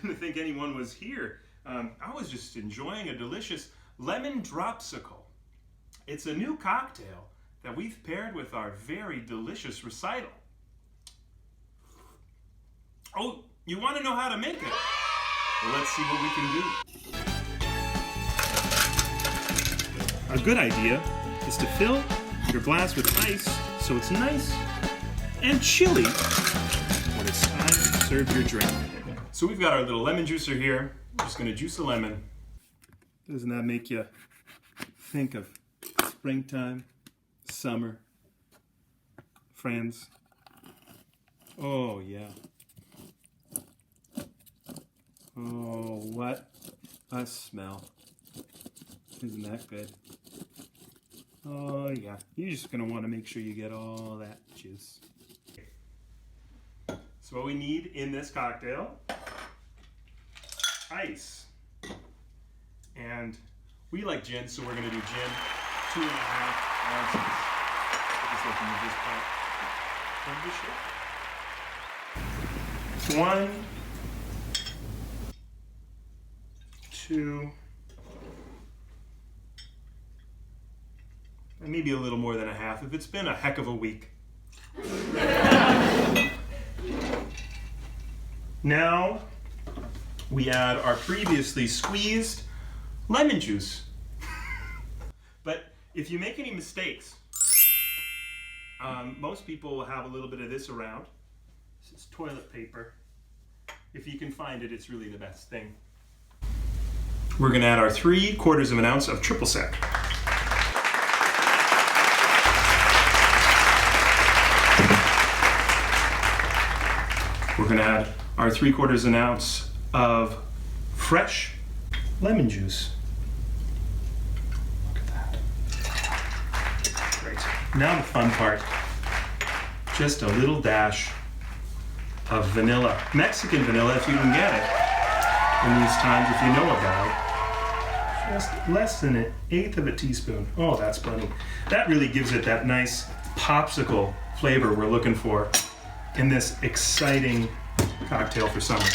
didn't think anyone was here. I was just enjoying a delicious lemon dropsicle. It's a new cocktail that we've paired with our very delicious recital. Oh, you want to know how to make it? Well, let's see what we can do. A good idea is to fill your glass with ice so it's nice and chilly when it's time to serve your drink. So we've got our little lemon juicer here. We're just going to juice a lemon. Doesn't that make you think of springtime, summer, friends? Oh, yeah. Oh, what a smell. Isn't that good? Oh, yeah. You're just going to want to make sure you get all that juice. So what we need in this cocktail, ice. And we like gin, so we're going to do gin, 2.5 ounces. Just looking at this part of the ship. 1, 2, and maybe a little more than a half if it's been a heck of a week. Now we add our previously squeezed lemon juice. But if you make any mistakes, most people will have a little bit of this around. This is toilet paper. If you can find it, it's really the best thing. We're going to add our 3/4 ounce of triple sec. We're going to add our 3/4 ounce of fresh lemon juice. Look at that. Great. Now the fun part. Just a little dash of vanilla. Mexican vanilla if you can get it. In these times, if you know a guy. Just less than 1/8 of a teaspoon. Oh, that's plenty. That really gives it that nice popsicle flavor we're looking for in this exciting cocktail for summer.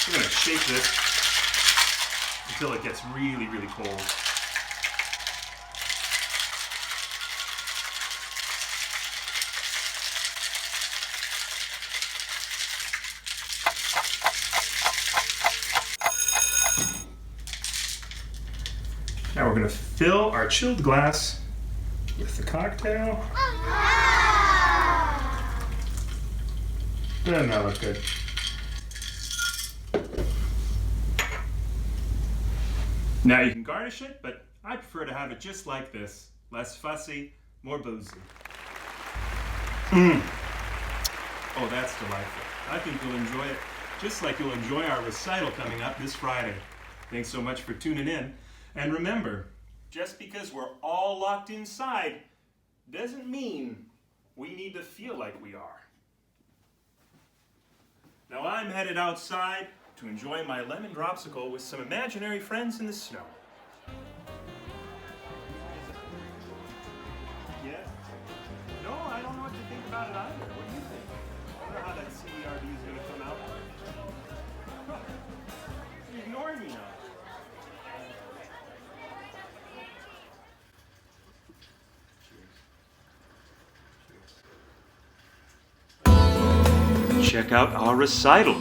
We're going to shake this until it gets really, really cold. Now we're going to fill our chilled glass with the cocktail. Doesn't that look good? Now you can garnish it, but I prefer to have it just like this. Less fussy, more boozy. Oh, that's delightful. I think you'll enjoy it just like you'll enjoy our recital coming up this Friday. Thanks so much for tuning in. And remember, just because we're all locked inside doesn't mean we need to feel like we are. Now I'm headed outside to enjoy my lemon dropsicle with some imaginary friends in the snow. Yeah? No, I don't know what to think about it either. What do you think? I don't know how that CERD is going to come out. You're ignoring me now. Check out our recital.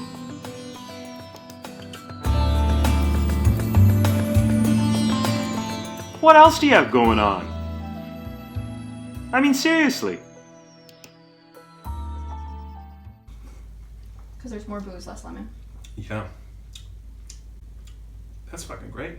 What else do you have going on? I mean, seriously. Because there's more booze, less lemon. Yeah. That's fucking great.